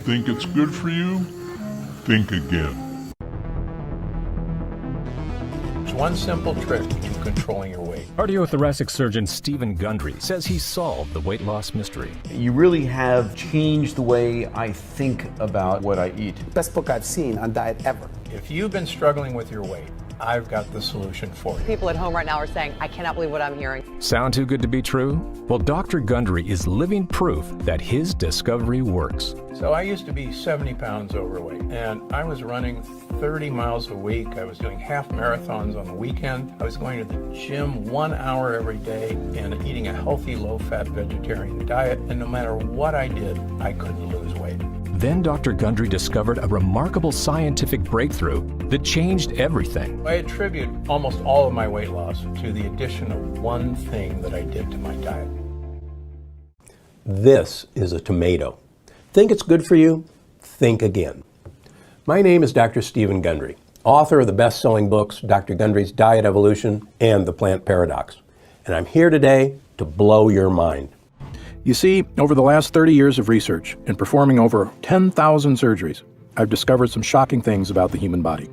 Think it's good for you? Think again. There's one simple trick to controlling your weight. Cardiothoracic surgeon Stephen Gundry says he solved the weight loss mystery. You really have changed the way I think about what I eat. Best book I've seen on diet ever. If you've been struggling with your weight, I've got the solution for you. People at home right now are saying, I cannot believe what I'm hearing. Sound too good to be true? Well, Dr. Gundry is living proof that his discovery works. So I used to be 70 pounds overweight, and I was running 30 miles a week. I was doing half marathons on the weekend. I was going to the gym 1 hour every day and eating a healthy, low-fat vegetarian diet. And no matter what I did, I couldn't lose weight. Then Dr. Gundry discovered a remarkable scientific breakthrough that changed everything. I attribute almost all of my weight loss to the addition of one thing that I did to my diet. This is a tomato. Think it's good for you? Think again. My name is Dr. Stephen Gundry, author of the best-selling books Dr. Gundry's Diet Evolution and The Plant Paradox. And I'm here today to blow your mind. You see, over the last 30 years of research and performing over 10,000 surgeries, I've discovered some shocking things about the human body.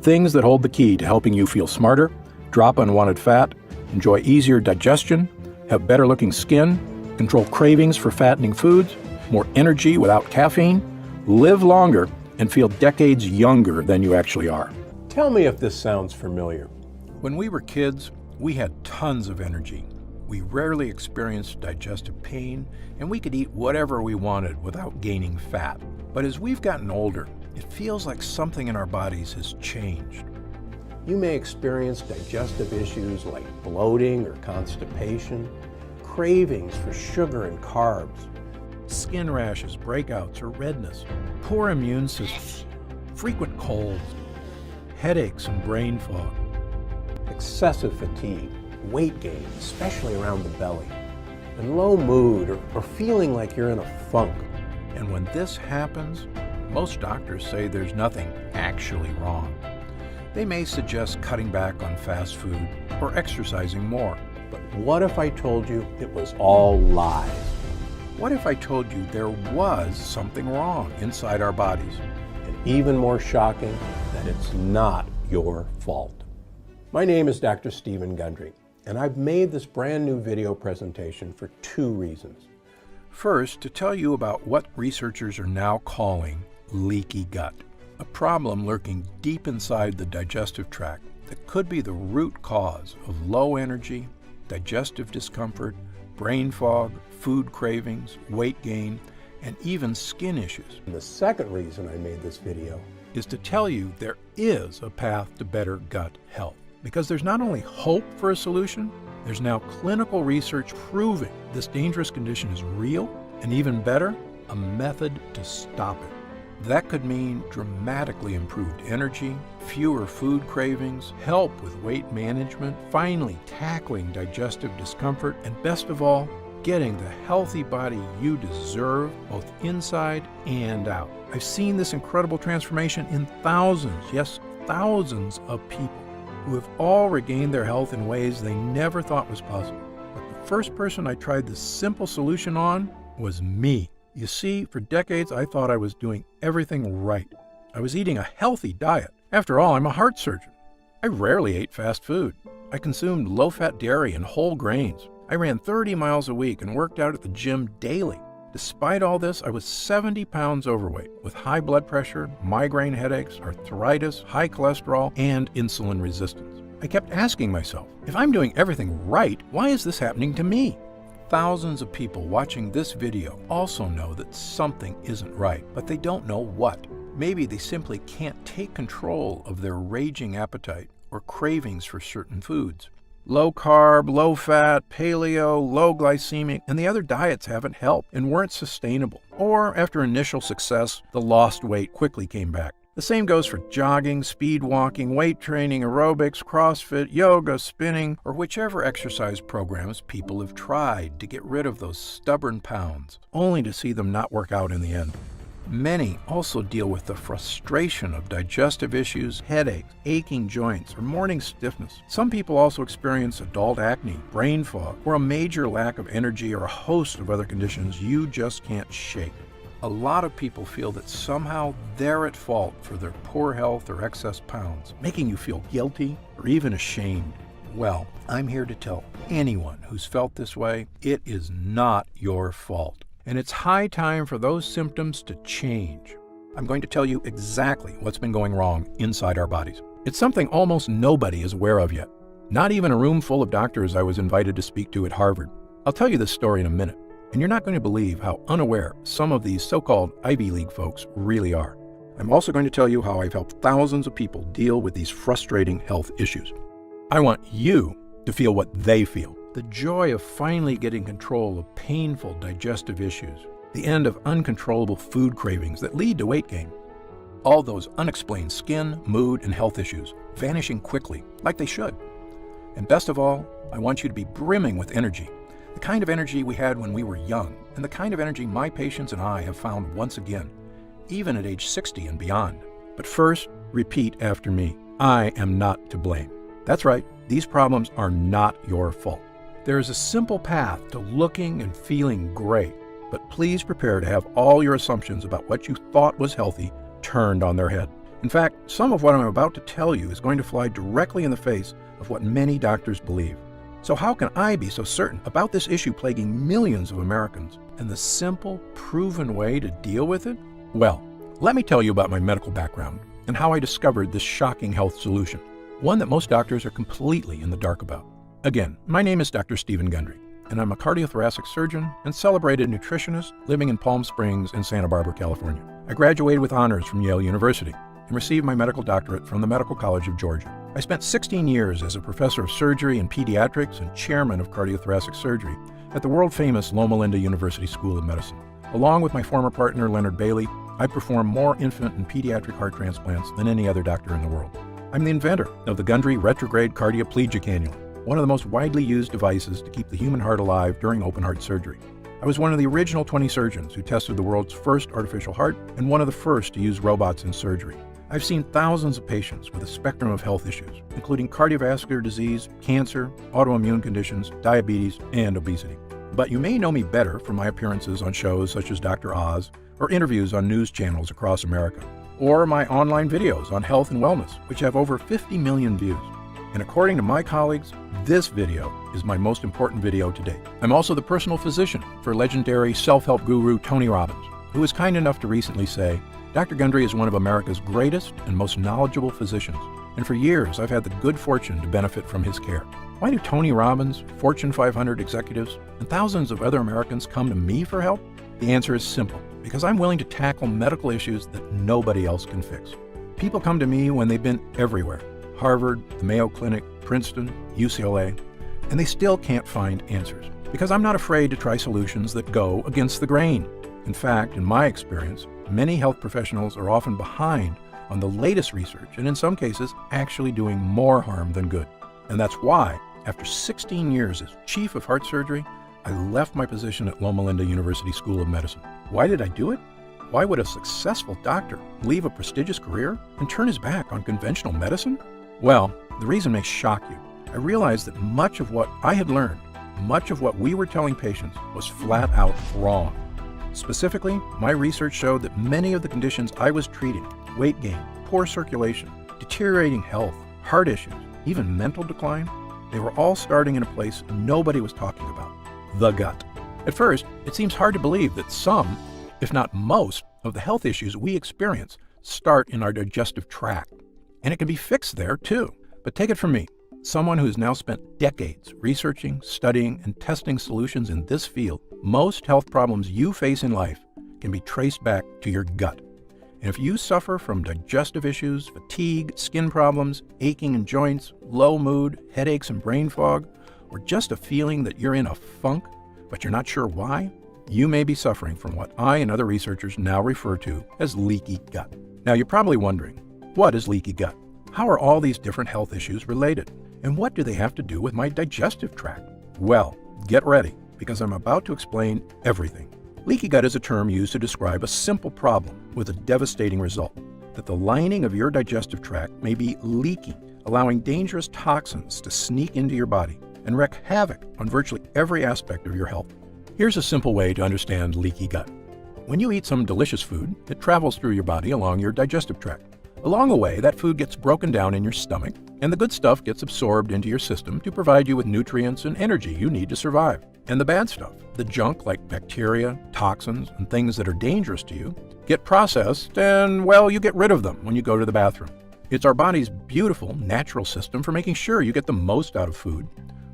Things that hold the key to helping you feel smarter, drop unwanted fat, enjoy easier digestion, have better looking skin, control cravings for fattening foods, more energy without caffeine, live longer, and feel decades younger than you actually are. Tell me if this sounds familiar. When we were kids, we had tons of energy. We rarely experienced digestive pain, and we could eat whatever we wanted without gaining fat. But as we've gotten older, it feels like something in our bodies has changed. You may experience digestive issues like bloating or constipation, cravings for sugar and carbs, Skin rashes, breakouts, or redness, poor immune systems, frequent colds, headaches and brain fog, excessive fatigue, weight gain, especially around the belly, and low mood or feeling like you're in a funk. And when this happens, most doctors say there's nothing actually wrong. They may suggest cutting back on fast food or exercising more. But what if I told you it was all lies? What if I told you there was something wrong inside our bodies? And even more shocking, that it's not your fault. My name is Dr. Stephen Gundry, and I've made this brand new video presentation for two reasons. First, to tell you about what researchers are now calling leaky gut, a problem lurking deep inside the digestive tract that could be the root cause of low energy, digestive discomfort, brain fog, food cravings, weight gain, and even skin issues. And the second reason I made this video is to tell you there is a path to better gut health. Because there's not only hope for a solution, there's now clinical research proving this dangerous condition is real, and even better, a method to stop it. That could mean dramatically improved energy, fewer food cravings, help with weight management, finally tackling digestive discomfort, and best of all, getting the healthy body you deserve, both inside and out. I've seen this incredible transformation in thousands, yes, thousands of people who have all regained their health in ways they never thought was possible. But the first person I tried this simple solution on was me. You see, for decades I thought I was doing everything right. I was eating a healthy diet. After all, I'm a heart surgeon. I rarely ate fast food. I consumed low-fat dairy and whole grains. I ran 30 miles a week and worked out at the gym daily. Despite all this, I was 70 pounds overweight with high blood pressure, migraine headaches, arthritis, high cholesterol, and insulin resistance. I kept asking myself, if I'm doing everything right, why is this happening to me? Thousands of people watching this video also know that something isn't right, but they don't know what. Maybe they simply can't take control of their raging appetite or cravings for certain foods. Low carb, low fat, paleo, low glycemic, and the other diets haven't helped and weren't sustainable. Or after initial success, the lost weight quickly came back. The same goes for jogging, speed walking, weight training, aerobics, CrossFit, yoga, spinning, or whichever exercise programs people have tried to get rid of those stubborn pounds, only to see them not work out in the end. Many also deal with the frustration of digestive issues, headaches, aching joints, or morning stiffness. Some people also experience adult acne, brain fog, or a major lack of energy or a host of other conditions you just can't shake. A lot of people feel that somehow they're at fault for their poor health or excess pounds, making you feel guilty or even ashamed. Well, I'm here to tell anyone who's felt this way, it is not your fault. And it's high time for those symptoms to change. I'm going to tell you exactly what's been going wrong inside our bodies. It's something almost nobody is aware of yet. Not even a room full of doctors I was invited to speak to at Harvard. I'll tell you this story in a minute, and you're not going to believe how unaware some of these so-called Ivy League folks really are. I'm also going to tell you how I've helped thousands of people deal with these frustrating health issues. I want you to feel what they feel. The joy of finally getting control of painful digestive issues. The end of uncontrollable food cravings that lead to weight gain. All those unexplained skin, mood, and health issues vanishing quickly, like they should. And best of all, I want you to be brimming with energy. The kind of energy we had when we were young, and the kind of energy my patients and I have found once again, even at age 60 and beyond. But first, repeat after me. I am not to blame. That's right, these problems are not your fault. There is a simple path to looking and feeling great, but please prepare to have all your assumptions about what you thought was healthy turned on their head. In fact, some of what I'm about to tell you is going to fly directly in the face of what many doctors believe. So how can I be so certain about this issue plaguing millions of Americans and the simple, proven way to deal with it? Well, let me tell you about my medical background and how I discovered this shocking health solution, one that most doctors are completely in the dark about. Again, my name is Dr. Stephen Gundry, and I'm a cardiothoracic surgeon and celebrated nutritionist living in Palm Springs and Santa Barbara, California. I graduated with honors from Yale University and received my medical doctorate from the Medical College of Georgia. I spent 16 years as a professor of surgery and pediatrics and chairman of cardiothoracic surgery at the world-famous Loma Linda University School of Medicine. Along with my former partner, Leonard Bailey, I performed more infant and pediatric heart transplants than any other doctor in the world. I'm the inventor of the Gundry retrograde cardioplegia cannula, one of the most widely used devices to keep the human heart alive during open heart surgery. I was one of the original 20 surgeons who tested the world's first artificial heart and one of the first to use robots in surgery. I've seen thousands of patients with a spectrum of health issues, including cardiovascular disease, cancer, autoimmune conditions, diabetes, and obesity. But you may know me better from my appearances on shows such as Dr. Oz, or interviews on news channels across America, or my online videos on health and wellness, which have over 50 million views. And according to my colleagues, this video is my most important video to date. I'm also the personal physician for legendary self-help guru Tony Robbins, who was kind enough to recently say, Dr. Gundry is one of America's greatest and most knowledgeable physicians, and for years I've had the good fortune to benefit from his care. Why do Tony Robbins, Fortune 500 executives, and thousands of other Americans come to me for help? The answer is simple, because I'm willing to tackle medical issues that nobody else can fix. People come to me when they've been everywhere, Harvard, the Mayo Clinic, Princeton, UCLA, and they still can't find answers, because I'm not afraid to try solutions that go against the grain. In fact, in my experience, many health professionals are often behind on the latest research and in some cases actually doing more harm than good. And that's why, after 16 years as chief of heart surgery, I left my position at Loma Linda University School of Medicine. Why did I do it? Why would a successful doctor leave a prestigious career and turn his back on conventional medicine? Well, the reason may shock you. I realized that much of what I had learned, much of what we were telling patients was flat out wrong. Specifically, my research showed that many of the conditions I was treating, weight gain, poor circulation, deteriorating health, heart issues, even mental decline, they were all starting in a place nobody was talking about, the gut. At first, it seems hard to believe that some, if not most, of the health issues we experience start in our digestive tract. And it can be fixed there too. But take it from me, someone who's now spent decades researching, studying, and testing solutions in this field, most health problems you face in life can be traced back to your gut. And if you suffer from digestive issues, fatigue, skin problems, aching in joints, low mood, headaches and brain fog, or just a feeling that you're in a funk, but you're not sure why, you may be suffering from what I and other researchers now refer to as leaky gut. Now you're probably wondering, what is leaky gut? How are all these different health issues related? And what do they have to do with my digestive tract? Well, get ready, because I'm about to explain everything. Leaky gut is a term used to describe a simple problem with a devastating result, that the lining of your digestive tract may be leaky, allowing dangerous toxins to sneak into your body and wreak havoc on virtually every aspect of your health. Here's a simple way to understand leaky gut. When you eat some delicious food, it travels through your body along your digestive tract. Along the way, that food gets broken down in your stomach, and the good stuff gets absorbed into your system to provide you with nutrients and energy you need to survive. And the bad stuff, the junk like bacteria, toxins, and things that are dangerous to you, get processed and, well, you get rid of them when you go to the bathroom. It's our body's beautiful, natural system for making sure you get the most out of food,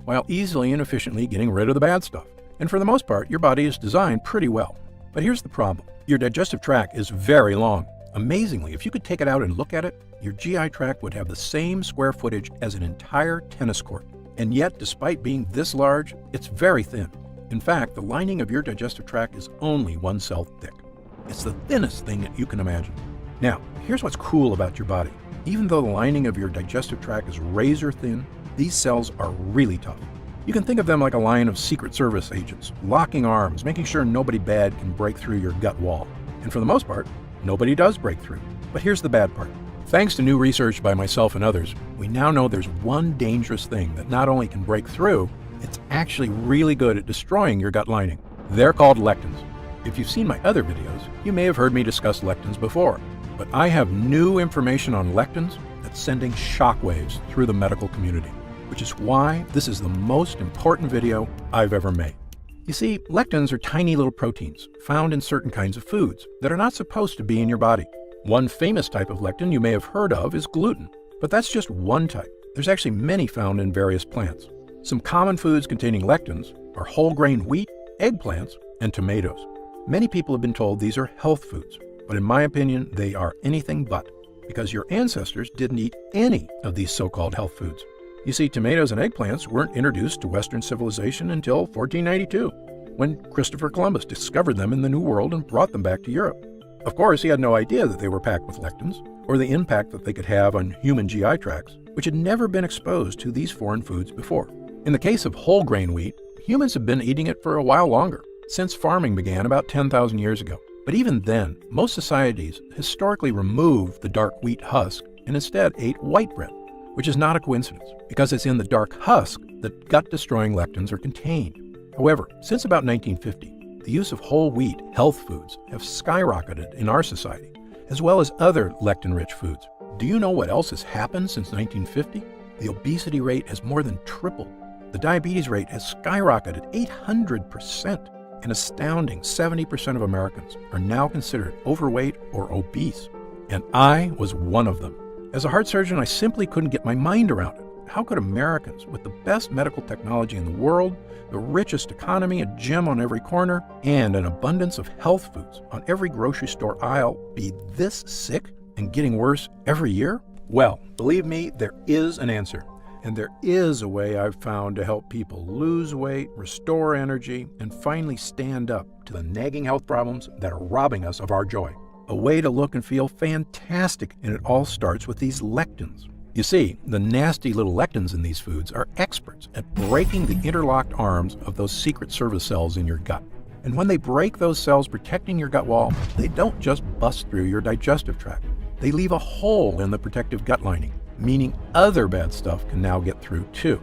while easily and efficiently getting rid of the bad stuff. And for the most part, your body is designed pretty well. But here's the problem. Your digestive tract is very long. Amazingly, if you could take it out and look at it, your GI tract would have the same square footage as an entire tennis court. And yet, despite being this large, it's very thin. In fact, the lining of your digestive tract is only 1 cell thick. It's the thinnest thing that you can imagine. Now, here's what's cool about your body. Even though the lining of your digestive tract is razor thin, these cells are really tough. You can think of them like a line of Secret Service agents, locking arms, making sure nobody bad can break through your gut wall. And for the most part, nobody does break through. But here's the bad part. Thanks to new research by myself and others, we now know there's one dangerous thing that not only can break through, it's actually really good at destroying your gut lining. They're called lectins. If you've seen my other videos, you may have heard me discuss lectins before. But I have new information on lectins that's sending shockwaves through the medical community, which is why this is the most important video I've ever made. You see, lectins are tiny little proteins found in certain kinds of foods that are not supposed to be in your body. One famous type of lectin you may have heard of is gluten, but that's just one type. There's actually many found in various plants. Some common foods containing lectins are whole grain wheat, eggplants, and tomatoes. Many people have been told these are health foods, but in my opinion, they are anything but, because your ancestors didn't eat any of these so-called health foods. You see, tomatoes and eggplants weren't introduced to Western civilization until 1492, when Christopher Columbus discovered them in the New World and brought them back to Europe. Of course, he had no idea that they were packed with lectins, or the impact that they could have on human GI tracts, which had never been exposed to these foreign foods before. In the case of whole grain wheat, humans have been eating it for a while longer, since farming began about 10,000 years ago. But even then, most societies historically removed the dark wheat husk and instead ate white bread, which is not a coincidence, because it's in the dark husk that gut-destroying lectins are contained. However, since about 1950, the use of whole wheat health foods have skyrocketed in our society, as well as other lectin-rich foods. Do you know what else has happened since 1950? The obesity rate has more than tripled. The diabetes rate has skyrocketed 800%. An astounding 70% of Americans are now considered overweight or obese, and I was one of them. As a heart surgeon, I simply couldn't get my mind around it. How could Americans with the best medical technology in the world, the richest economy, a gym on every corner, and an abundance of health foods on every grocery store aisle be this sick and getting worse every year? Well, believe me, there is an answer. And there is a way I've found to help people lose weight, restore energy, and finally stand up to the nagging health problems that are robbing us of our joy. A way to look and feel fantastic, and it all starts with these lectins. You see, the nasty little lectins in these foods are experts at breaking the interlocked arms of those Secret Service cells in your gut. And when they break those cells protecting your gut wall, they don't just bust through your digestive tract. They leave a hole in the protective gut lining, meaning other bad stuff can now get through too.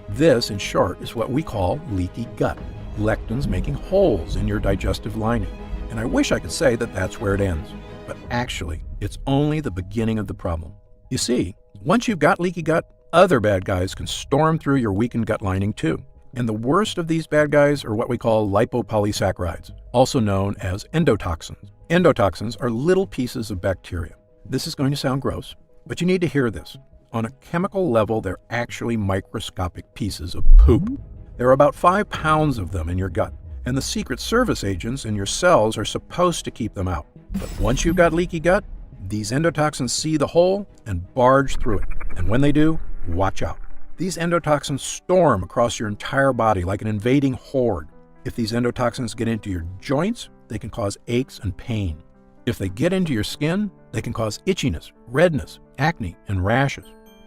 This, in short, is what we call leaky gut, lectins making holes in your digestive lining. And I wish I could say that that's where it ends, but actually, it's only the beginning of the problem. You see, once you've got leaky gut, other bad guys can storm through your weakened gut lining too. And the worst of these bad guys are what we call lipopolysaccharides, also known as endotoxins. Endotoxins are little pieces of bacteria. This is going to sound gross, but you need to hear this. On a chemical level, they're actually microscopic pieces of poop. There are about 5 pounds of them in your gut, and the Secret Service agents in your cells are supposed to keep them out. But once you've got leaky gut, these endotoxins see the hole and barge through it. And when they do, watch out. These endotoxins storm across your entire body like an invading horde. If these endotoxins get into your joints, they can cause aches and pain. If they get into your skin, they can cause itchiness, redness, acne, and rashes.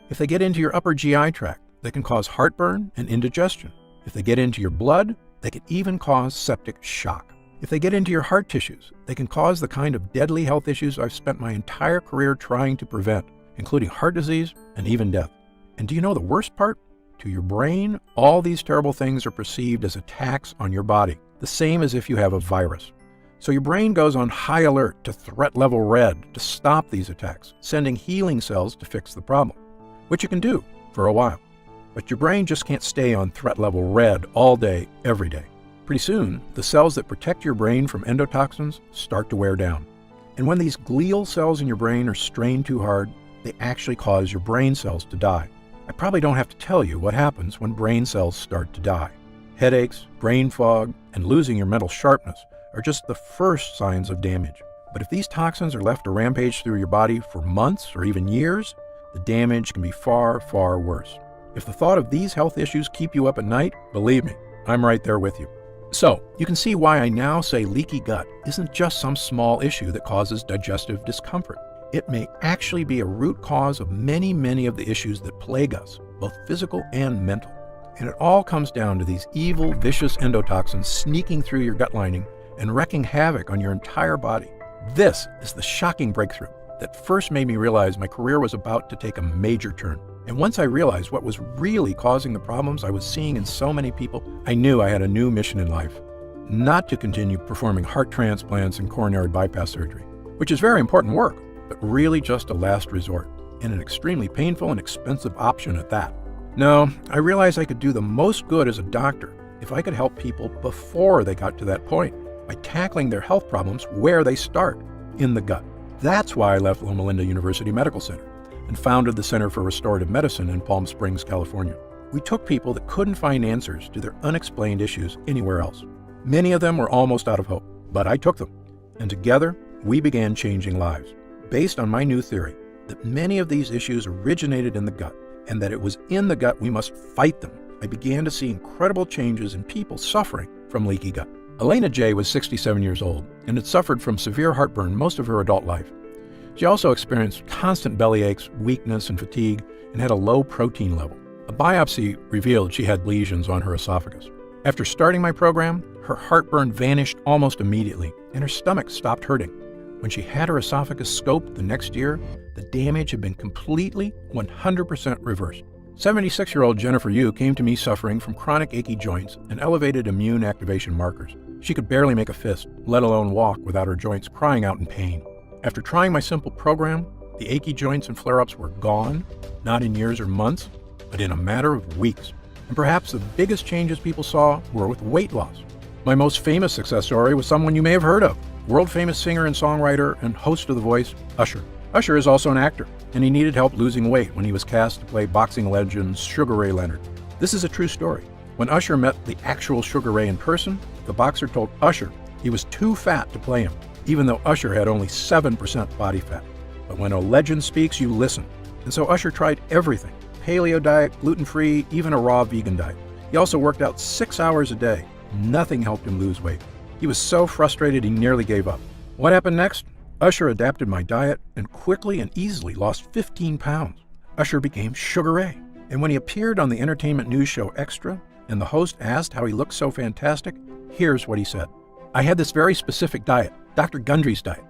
If they get into your upper GI tract, they can cause heartburn and indigestion. If they get into your blood, they can even cause septic shock. If they get into your heart tissues, they can cause the kind of deadly health issues I've spent my entire career trying to prevent, including heart disease and even death. And do you know the worst part? To your brain, all these terrible things are perceived as attacks on your body, the same as if you have a virus. So your brain goes on high alert to threat level red to stop these attacks, sending healing cells to fix the problem, which you can do for a while. But your brain just can't stay on threat level red all day, every day. Pretty soon, the cells that protect your brain from endotoxins start to wear down. And when these glial cells in your brain are strained too hard, they actually cause your brain cells to die. I probably don't have to tell you what happens when brain cells start to die. Headaches, brain fog, and losing your mental sharpness are just the first signs of damage. But if these toxins are left to rampage through your body for months or even years, the damage can be far, far worse. If the thought of these health issues keep you up at night, believe me, I'm right there with you. So, you can see why I now say leaky gut isn't just some small issue that causes digestive discomfort. It may actually be a root cause of many, many of the issues that plague us, both physical and mental. And it all comes down to these evil, vicious endotoxins sneaking through your gut lining and wreaking havoc on your entire body. This is the shocking breakthrough that first made me realize my career was about to take a major turn. And once I realized what was really causing the problems I was seeing in so many people, I knew I had a new mission in life. Not to continue performing heart transplants and coronary bypass surgery, which is very important work, but really just a last resort, and an extremely painful and expensive option at that. No, I realized I could do the most good as a doctor if I could help people before they got to that point, by tackling their health problems where they start, in the gut. That's why I left Loma Linda University Medical Center and founded the Center for Restorative Medicine in Palm Springs, California. We took people that couldn't find answers to their unexplained issues anywhere else. Many of them were almost out of hope, but I took them. And together, we began changing lives, based on my new theory that many of these issues originated in the gut, and that it was in the gut we must fight them. I began to see incredible changes in people suffering from leaky gut. Elena J. was 67 years old and had suffered from severe heartburn most of her adult life. She also experienced constant belly aches, weakness, and fatigue, and had a low protein level. A biopsy revealed she had lesions on her esophagus. After starting my program, her heartburn vanished almost immediately, and her stomach stopped hurting. When she had her esophagus scoped the next year, the damage had been completely 100% reversed. 76-year-old Jennifer Yu came to me suffering from chronic achy joints and elevated immune activation markers. She could barely make a fist, let alone walk without her joints crying out in pain. After trying my simple program, the achy joints and flare-ups were gone, not in years or months, but in a matter of weeks. And perhaps the biggest changes people saw were with weight loss. My most famous success story was someone you may have heard of, world-famous singer and songwriter and host of The Voice, Usher. Usher is also an actor, and he needed help losing weight when he was cast to play boxing legend Sugar Ray Leonard. This is a true story. When Usher met the actual Sugar Ray in person, the boxer told Usher he was too fat to play him, even though Usher had only 7% body fat. But when a legend speaks, you listen. And so Usher tried everything: paleo diet, gluten-free, even a raw vegan diet. He also worked out 6 hours a day. Nothing helped him lose weight. He was so frustrated he nearly gave up. What happened next? Usher adapted my diet and quickly and easily lost 15 pounds. Usher became Sugar Ray. And when he appeared on the entertainment news show Extra, and the host asked how he looked so fantastic, here's what he said. I had this very specific diet, Dr. Gundry's diet.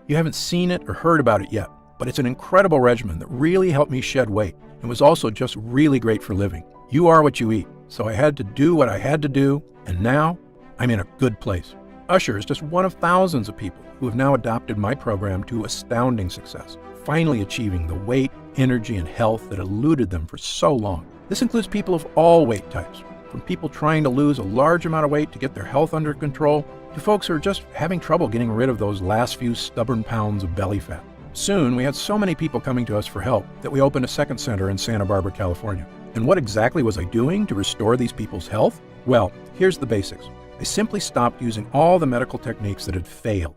You haven't seen it or heard about it yet, but it's an incredible regimen that really helped me shed weight and was also just really great for living. You are what you eat, so I had to do what I had to do, and now I'm in a good place. Usher is just one of thousands of people who have now adopted my program to astounding success, finally achieving the weight, energy, and health that eluded them for so long. This includes people of all weight types, from people trying to lose a large amount of weight to get their health under control, to folks who are just having trouble getting rid of those last few stubborn pounds of belly fat. Soon, we had so many people coming to us for help that we opened a second center in Santa Barbara, California. And what exactly was I doing to restore these people's health? Well, here's the basics. I simply stopped using all the medical techniques that had failed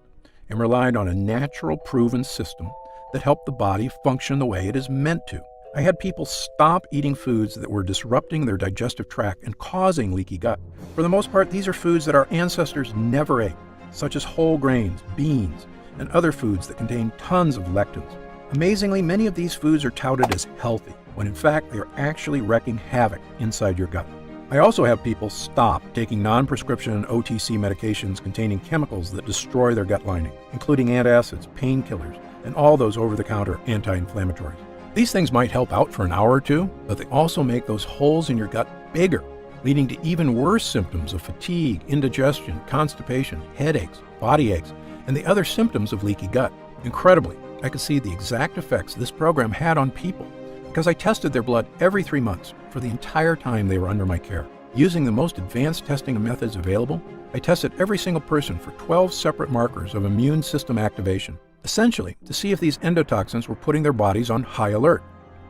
and relied on a natural, proven system that helped the body function the way it is meant to. I had people stop eating foods that were disrupting their digestive tract and causing leaky gut. For the most part, these are foods that our ancestors never ate, such as whole grains, beans, and other foods that contain tons of lectins. Amazingly, many of these foods are touted as healthy, when in fact they are actually wreaking havoc inside your gut. I also have people stop taking non-prescription OTC medications containing chemicals that destroy their gut lining, including antacids, painkillers, and all those over-the-counter anti-inflammatories. These things might help out for an hour or two, but they also make those holes in your gut bigger, leading to even worse symptoms of fatigue, indigestion, constipation, headaches, body aches, and the other symptoms of leaky gut. Incredibly, I could see the exact effects this program had on people because I tested their blood every 3 months for the entire time they were under my care. Using the most advanced testing methods available, I tested every single person for 12 separate markers of immune system activation, essentially to see if these endotoxins were putting their bodies on high alert.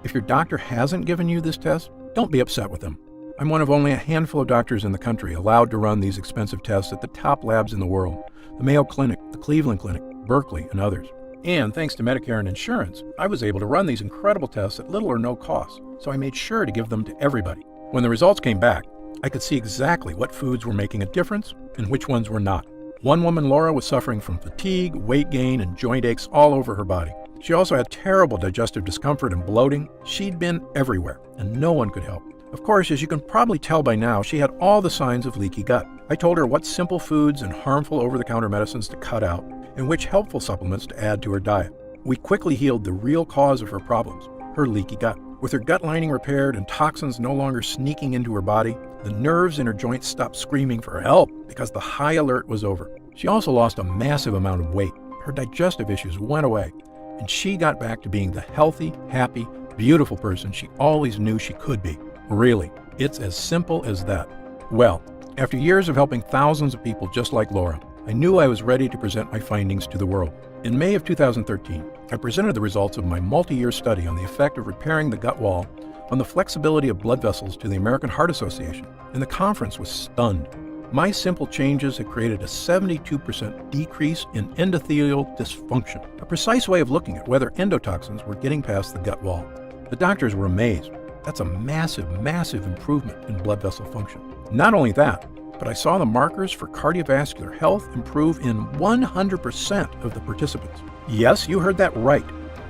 If your doctor hasn't given you this test, don't be upset with them. I'm one of only a handful of doctors in the country allowed to run these expensive tests at the top labs in the world: the Mayo Clinic, the Cleveland Clinic, Berkeley, and others. And thanks to Medicare and insurance, I was able to run these incredible tests at little or no cost, so I made sure to give them to everybody. When the results came back, I could see exactly what foods were making a difference and which ones were not. One woman, Laura, was suffering from fatigue, weight gain, and joint aches all over her body. She also had terrible digestive discomfort and bloating. She'd been everywhere, and no one could help. Of course, as you can probably tell by now, she had all the signs of leaky gut. I told her what simple foods and harmful over-the-counter medicines to cut out, and which helpful supplements to add to her diet. We quickly healed the real cause of her problems, her leaky gut. With her gut lining repaired and toxins no longer sneaking into her body, the nerves in her joints stopped screaming for help because the high alert was over. She also lost a massive amount of weight. Her digestive issues went away, and she got back to being the healthy, happy, beautiful person she always knew she could be. Really, it's as simple as that. Well, after years of helping thousands of people just like Laura, I knew I was ready to present my findings to the world. In May of 2013, I presented the results of my multi-year study on the effect of repairing the gut wall on the flexibility of blood vessels to the American Heart Association, and the conference was stunned. My simple changes had created a 72% decrease in endothelial dysfunction, a precise way of looking at whether endotoxins were getting past the gut wall. The doctors were amazed. That's a massive, massive improvement in blood vessel function. Not only that, but I saw the markers for cardiovascular health improve in 100% of the participants. Yes, you heard that right.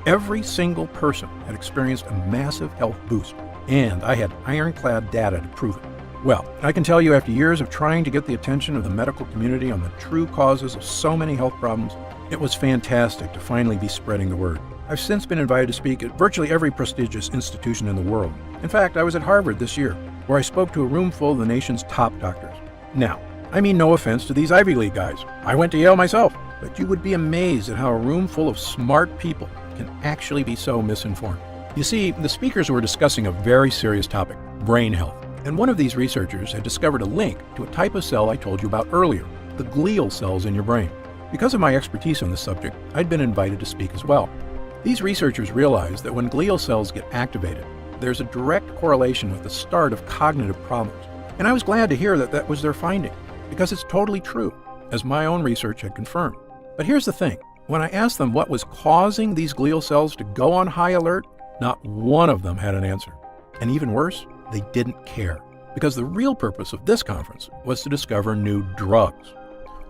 Every single person had experienced a massive health boost, and I had ironclad data to prove it. Well, I can tell you after years of trying to get the attention of the medical community on the true causes of so many health problems, it was fantastic to finally be spreading the word. I've since been invited to speak at virtually every prestigious institution in the world. In fact, I was at Harvard this year, where I spoke to a room full of the nation's top doctors. Now, I mean no offense to these Ivy League guys. I went to Yale myself, but you would be amazed at how a room full of smart people can actually be so misinformed. You see, the speakers were discussing a very serious topic, brain health. And one of these researchers had discovered a link to a type of cell I told you about earlier, the glial cells in your brain. Because of my expertise on this subject, I'd been invited to speak as well. These researchers realized that when glial cells get activated, there's a direct correlation with the start of cognitive problems. And I was glad to hear that that was their finding, because it's totally true, as my own research had confirmed. But here's the thing. When I asked them what was causing these glial cells to go on high alert, not one of them had an answer. And even worse, they didn't care, because the real purpose of this conference was to discover new drugs.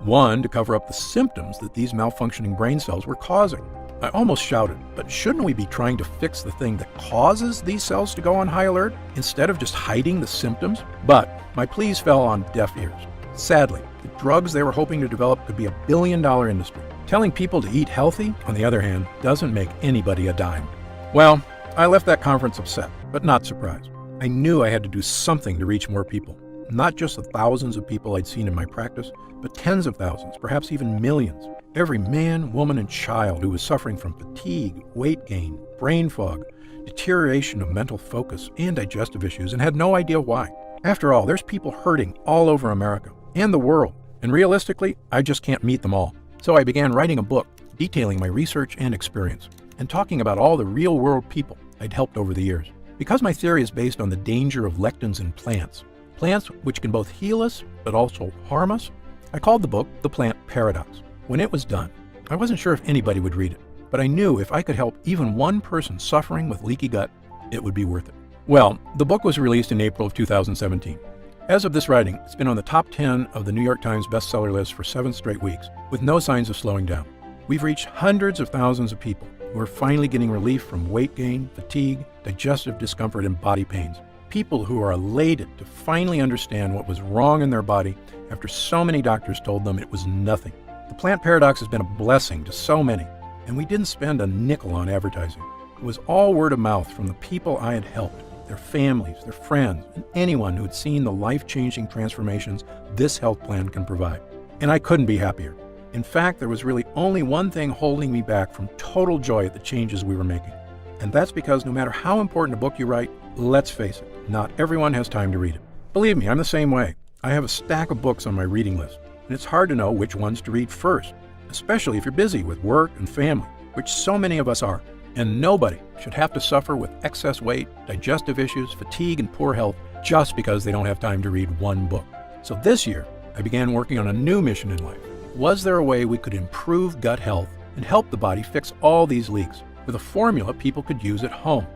One, to cover up the symptoms that these malfunctioning brain cells were causing. I almost shouted, but shouldn't we be trying to fix the thing that causes these cells to go on high alert instead of just hiding the symptoms? But my pleas fell on deaf ears. Sadly, the drugs they were hoping to develop could be a billion-dollar industry. Telling people to eat healthy, on the other hand, doesn't make anybody a dime. Well, I left that conference upset, but not surprised. I knew I had to do something to reach more people. Not just the thousands of people I'd seen in my practice, but tens of thousands, perhaps even millions. Every man, woman, and child who was suffering from fatigue, weight gain, brain fog, deterioration of mental focus, and digestive issues, and had no idea why. After all, there's people hurting all over America and the world, and realistically, I just can't meet them all. So I began writing a book detailing my research and experience, and talking about all the real-world people I'd helped over the years. Because my theory is based on the danger of lectins in plants which can both heal us but also harm us, I called the book The Plant Paradox. When it was done, I wasn't sure if anybody would read it, but I knew if I could help even one person suffering with leaky gut, it would be worth it. Well, the book was released in April of 2017. As of this writing, it's been on the top 10 of the New York Times bestseller list for 7 straight weeks, with no signs of slowing down. We've reached hundreds of thousands of people who are finally getting relief from weight gain, fatigue, digestive discomfort, and body pains. People who are elated to finally understand what was wrong in their body after so many doctors told them it was nothing. The Plant Paradox has been a blessing to so many, and we didn't spend a nickel on advertising. It was all word of mouth from the people I had helped. their families, their friends, and anyone who had seen the life-changing transformations this health plan can provide. And I couldn't be happier. In fact, there was really only one thing holding me back from total joy at the changes we were making. And that's because no matter how important a book you write, let's face it, not everyone has time to read it. Believe me, I'm the same way. I have a stack of books on my reading list, and it's hard to know which ones to read first, especially if you're busy with work and family, which so many of us are. And nobody should have to suffer with excess weight, digestive issues, fatigue, and poor health just because they don't have time to read one book. So this year, I began working on a new mission in life. Was there a way we could improve gut health and help the body fix all these leaks with a formula people could use at home?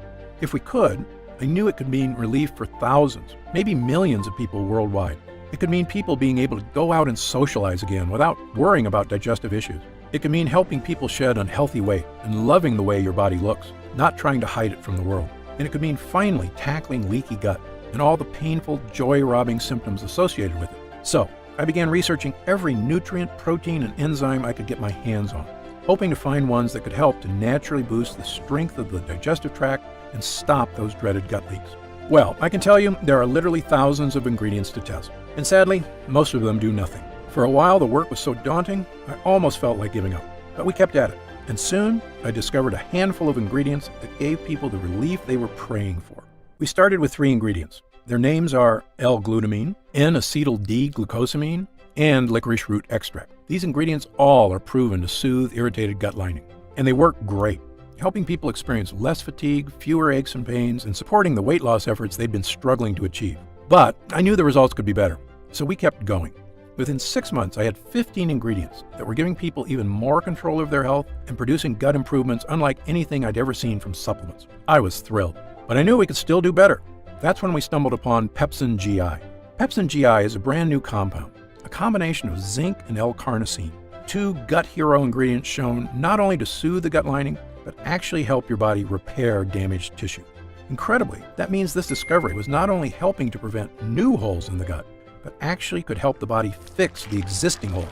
If we could, I knew it could mean relief for thousands, maybe millions of people worldwide. It could mean people being able to go out and socialize again without worrying about digestive issues. It could mean helping people shed unhealthy weight and loving the way your body looks, not trying to hide it from the world. And it could mean finally tackling leaky gut and all the painful, joy-robbing symptoms associated with it. So, I began researching every nutrient, protein, and enzyme I could get my hands on, hoping to find ones that could help to naturally boost the strength of the digestive tract and stop those dreaded gut leaks. Well, I can tell you there are literally thousands of ingredients to test, and sadly, most of them do nothing. For a while, the work was so daunting, I almost felt like giving up. But we kept at it, and soon I discovered a handful of ingredients that gave people the relief they were praying for. We started with 3 ingredients. Their names are L-glutamine, N-acetyl-D-glucosamine, and licorice root extract. These ingredients all are proven to soothe irritated gut lining, and they work great, helping people experience less fatigue, fewer aches and pains, and supporting the weight loss efforts they'd been struggling to achieve. But I knew the results could be better, so we kept going. Within 6 months, I had 15 ingredients that were giving people even more control of their health and producing gut improvements unlike anything I'd ever seen from supplements. I was thrilled, but I knew we could still do better. That's when we stumbled upon Pepsin GI. Pepsin GI is a brand new compound, a combination of zinc and L-carnosine, 2 gut hero ingredients shown not only to soothe the gut lining, but actually help your body repair damaged tissue. Incredibly, that means this discovery was not only helping to prevent new holes in the gut, but actually could help the body fix the existing holes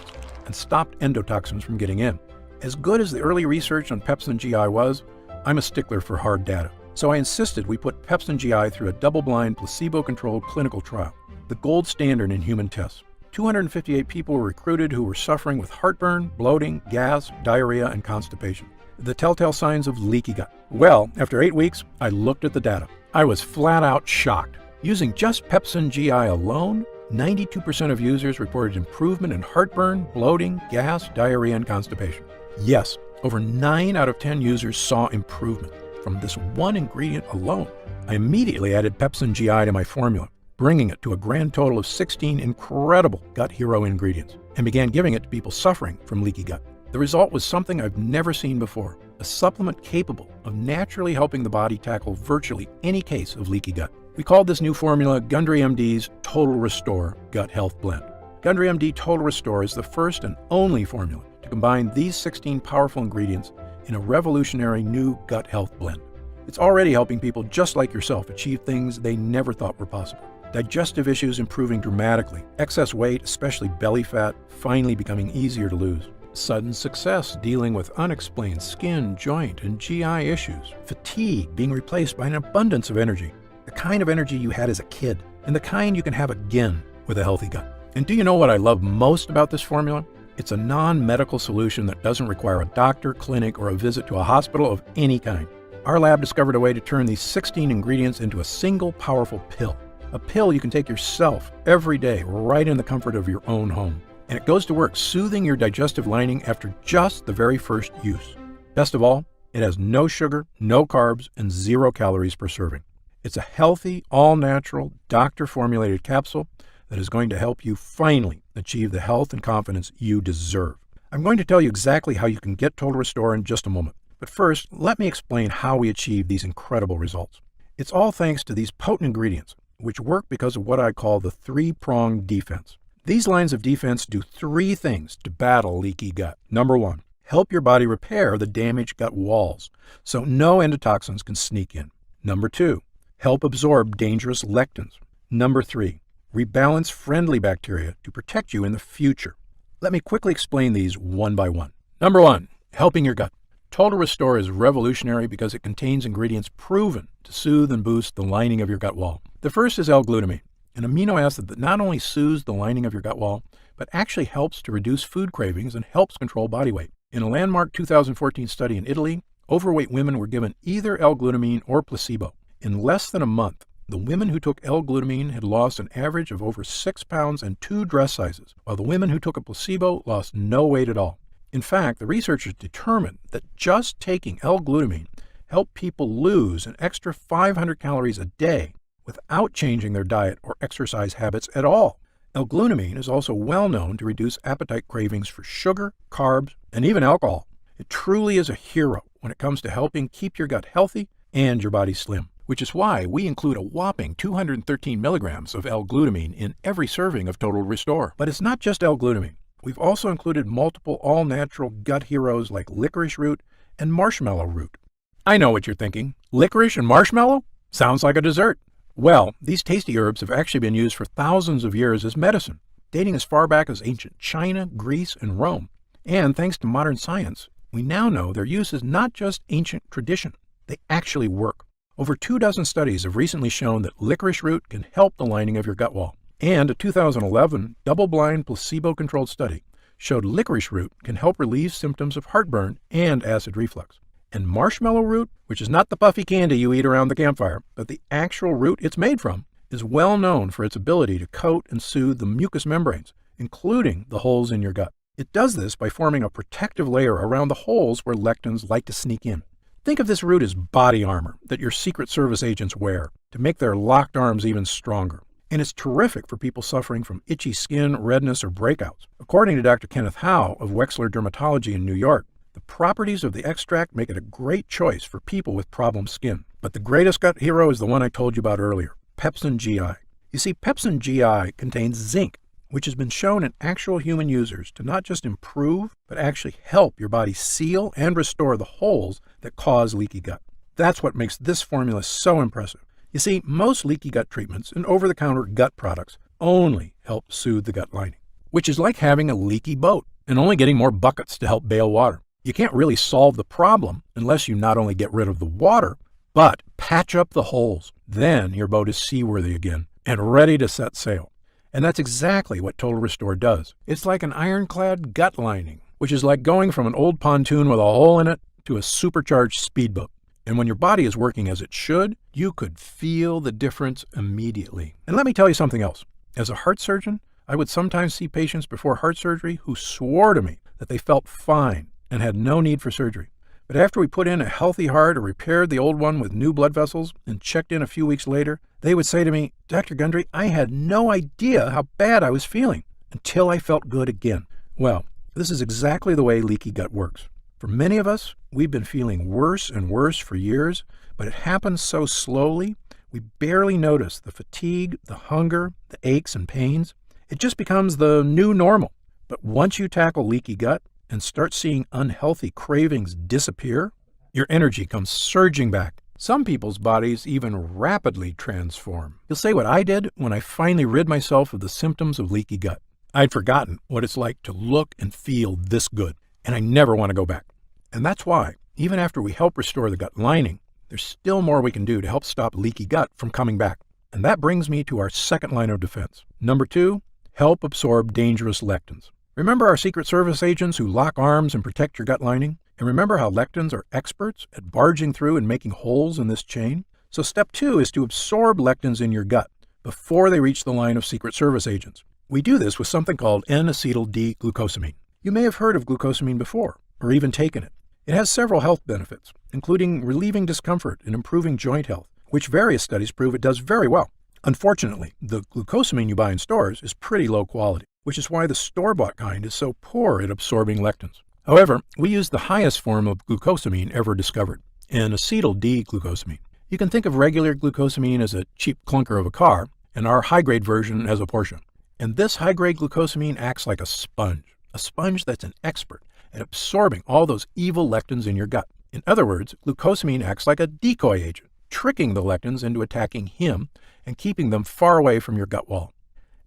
and stop endotoxins from getting in. As good as the early research on Pepsin GI was, I'm a stickler for hard data. So I insisted we put Pepsin GI through a double-blind, placebo-controlled clinical trial, the gold standard in human tests. 258 people were recruited who were suffering with heartburn, bloating, gas, diarrhea, and constipation, the telltale signs of leaky gut. Well, after 8 weeks, I looked at the data. I was flat out shocked. Using just Pepsin GI alone, 92% of users reported improvement in heartburn, bloating, gas, diarrhea, and constipation. Yes, over 9 out of 10 users saw improvement from this one ingredient alone. I immediately added Pepsin GI to my formula, bringing it to a grand total of 16 incredible gut hero ingredients, and began giving it to people suffering from leaky gut. The result was something I've never seen before, a supplement capable of naturally helping the body tackle virtually any case of leaky gut. We called this new formula Gundry MD's Total Restore Gut Health Blend. Gundry MD Total Restore is the first and only formula to combine these 16 powerful ingredients in a revolutionary new gut health blend. It's already helping people just like yourself achieve things they never thought were possible. Digestive issues improving dramatically, excess weight, especially belly fat, finally becoming easier to lose. Sudden success dealing with unexplained skin, joint, and GI issues. Fatigue being replaced by an abundance of energy. The kind of energy you had as a kid, and the kind you can have again with a healthy gut. And do you know what I love most about this formula? It's a non-medical solution that doesn't require a doctor, clinic, or a visit to a hospital of any kind. Our lab discovered a way to turn these 16 ingredients into a single powerful pill. A pill you can take yourself every day, right in the comfort of your own home. And it goes to work soothing your digestive lining after just the very first use. Best of all, it has no sugar, no carbs, and 0 calories per serving. It's a healthy, all-natural, doctor-formulated capsule that is going to help you finally achieve the health and confidence you deserve. I'm going to tell you exactly how you can get Total Restore in just a moment. But first, let me explain how we achieve these incredible results. It's all thanks to these potent ingredients, which work because of what I call the 3-pronged defense. These lines of defense do 3 things to battle leaky gut. Number 1, help your body repair the damaged gut walls so no endotoxins can sneak in. Number 2, help absorb dangerous lectins. Number 3, rebalance friendly bacteria to protect you in the future. Let me quickly explain these one by one. Number 1, helping your gut. Total Restore is revolutionary because it contains ingredients proven to soothe and boost the lining of your gut wall. The first is L-glutamine, an amino acid that not only soothes the lining of your gut wall, but actually helps to reduce food cravings and helps control body weight. In a landmark 2014 study in Italy, overweight women were given either L-glutamine or placebo. In less than a month, the women who took L-glutamine had lost an average of over 6 pounds and 2 dress sizes, while the women who took a placebo lost no weight at all. In fact, the researchers determined that just taking L-glutamine helped people lose an extra 500 calories a day without changing their diet or exercise habits at all. L-glutamine is also well known to reduce appetite cravings for sugar, carbs, and even alcohol. It truly is a hero when it comes to helping keep your gut healthy and your body slim, which is why we include a whopping 213 milligrams of L-glutamine in every serving of Total Restore. But it's not just L-glutamine. We've also included multiple all-natural gut heroes like licorice root and marshmallow root. I know what you're thinking. Licorice and marshmallow? Sounds like a dessert. Well, these tasty herbs have actually been used for thousands of years as medicine, dating as far back as ancient China, Greece, and Rome. And thanks to modern science, we now know their use is not just ancient tradition. They actually work. Over 24 studies have recently shown that licorice root can help the lining of your gut wall. And a 2011 double-blind placebo-controlled study showed licorice root can help relieve symptoms of heartburn and acid reflux. And marshmallow root, which is not the puffy candy you eat around the campfire, but the actual root it's made from, is well known for its ability to coat and soothe the mucous membranes, including the holes in your gut. It does this by forming a protective layer around the holes where lectins like to sneak in. Think of this root as body armor that your Secret Service agents wear to make their locked arms even stronger. And it's terrific for people suffering from itchy skin, redness, or breakouts. According to Dr. Kenneth Howe of Wexler Dermatology in New York, the properties of the extract make it a great choice for people with problem skin. But the greatest gut hero is the one I told you about earlier, Pepsin GI. You see, Pepsin GI contains zinc, which has been shown in actual human users to not just improve, but actually help your body seal and restore the holes that cause leaky gut. That's what makes this formula so impressive. You see, most leaky gut treatments and over-the-counter gut products only help soothe the gut lining, which is like having a leaky boat and only getting more buckets to help bail water. You can't really solve the problem unless you not only get rid of the water, but patch up the holes. Then your boat is seaworthy again and ready to set sail. And that's exactly what Total Restore does. It's like an ironclad gut lining, which is like going from an old pontoon with a hole in it to a supercharged speedboat. And when your body is working as it should, you could feel the difference immediately. And let me tell you something else. As a heart surgeon, I would sometimes see patients before heart surgery who swore to me that they felt fine and had no need for surgery. But after we put in a healthy heart or repaired the old one with new blood vessels and checked in a few weeks later, they would say to me, "Dr. Gundry, I had no idea how bad I was feeling until I felt good again." Well, this is exactly the way leaky gut works. For many of us, we've been feeling worse and worse for years, but it happens so slowly, we barely notice the fatigue, the hunger, the aches and pains. It just becomes the new normal. But once you tackle leaky gut and start seeing unhealthy cravings disappear, your energy comes surging back. Some people's bodies even rapidly transform. You'll say what I did when I finally rid myself of the symptoms of leaky gut. I'd forgotten what it's like to look and feel this good, and I never want to go back. And that's why, even after we help restore the gut lining, there's still more we can do to help stop leaky gut from coming back. And that brings me to our second line of defense. Number 2, help absorb dangerous lectins. Remember our Secret Service agents who lock arms and protect your gut lining? And remember how lectins are experts at barging through and making holes in this chain? So step 2 is to absorb lectins in your gut before they reach the line of Secret Service agents. We do this with something called N-acetyl D-glucosamine. You may have heard of glucosamine before, or even taken it. It has several health benefits, including relieving discomfort and improving joint health, which various studies prove it does very well. Unfortunately, the glucosamine you buy in stores is pretty low quality, which is why the store-bought kind is so poor at absorbing lectins. However, we use the highest form of glucosamine ever discovered, N-acetyl D-glucosamine. You can think of regular glucosamine as a cheap clunker of a car, and our high-grade version as a Porsche. And this high-grade glucosamine acts like a sponge that's an expert at absorbing all those evil lectins in your gut. In other words, glucosamine acts like a decoy agent, tricking the lectins into attacking him and keeping them far away from your gut wall.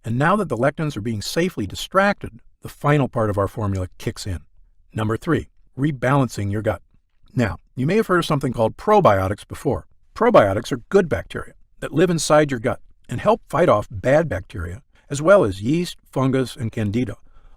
And now that the lectins are being safely distracted, the final part of our formula kicks in. Number 3, rebalancing your gut. Now, you may have heard of something called probiotics before. Probiotics are good bacteria that live inside your gut and help fight off bad bacteria, as well as yeast, fungus, and candida,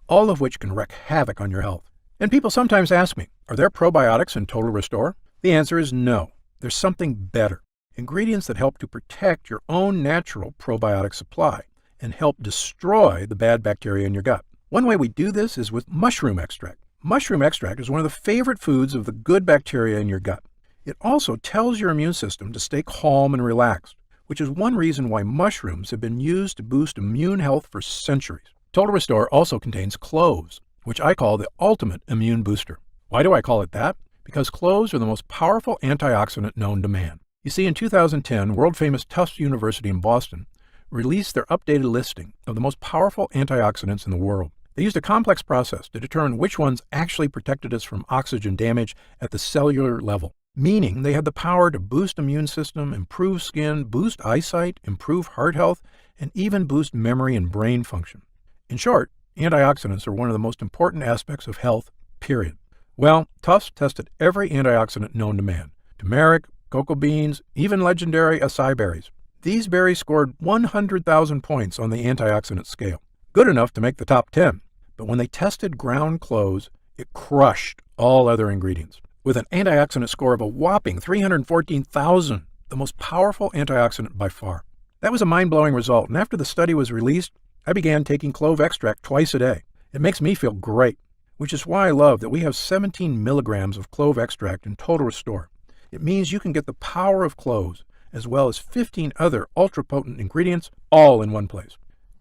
all of which can wreak havoc on your health. And people sometimes ask me, are there probiotics in Total Restore? The answer is no. There's something better. Ingredients that help to protect your own natural probiotic supply and help destroy the bad bacteria in your gut. One way we do this is with mushroom extract. Mushroom extract is one of the favorite foods of the good bacteria in your gut. It also tells your immune system to stay calm and relaxed, which is one reason why mushrooms have been used to boost immune health for centuries. Total Restore also contains cloves, which I call the ultimate immune booster. Why do I call it that? Because cloves are the most powerful antioxidant known to man. You see, in 2010, world-famous Tufts University in Boston released their updated listing of the most powerful antioxidants in the world. They used a complex process to determine which ones actually protected us from oxygen damage at the cellular level, meaning they had the power to boost immune system, improve skin, boost eyesight, improve heart health, and even boost memory and brain function. In short, antioxidants are one of the most important aspects of health, period. Well, Tufts tested every antioxidant known to man: turmeric, cocoa beans, even legendary acai berries. These berries scored 100,000 points on the antioxidant scale, good enough to make the top 10. But when they tested ground cloves, it crushed all other ingredients, with an antioxidant score of a whopping 314,000, the most powerful antioxidant by far. That was a mind-blowing result, and after the study was released, I began taking clove extract twice a day. It makes me feel great, which is why I love that we have 17 milligrams of clove extract in Total Restore. It means you can get the power of cloves, as well as 15 other ultra-potent ingredients, all in one place.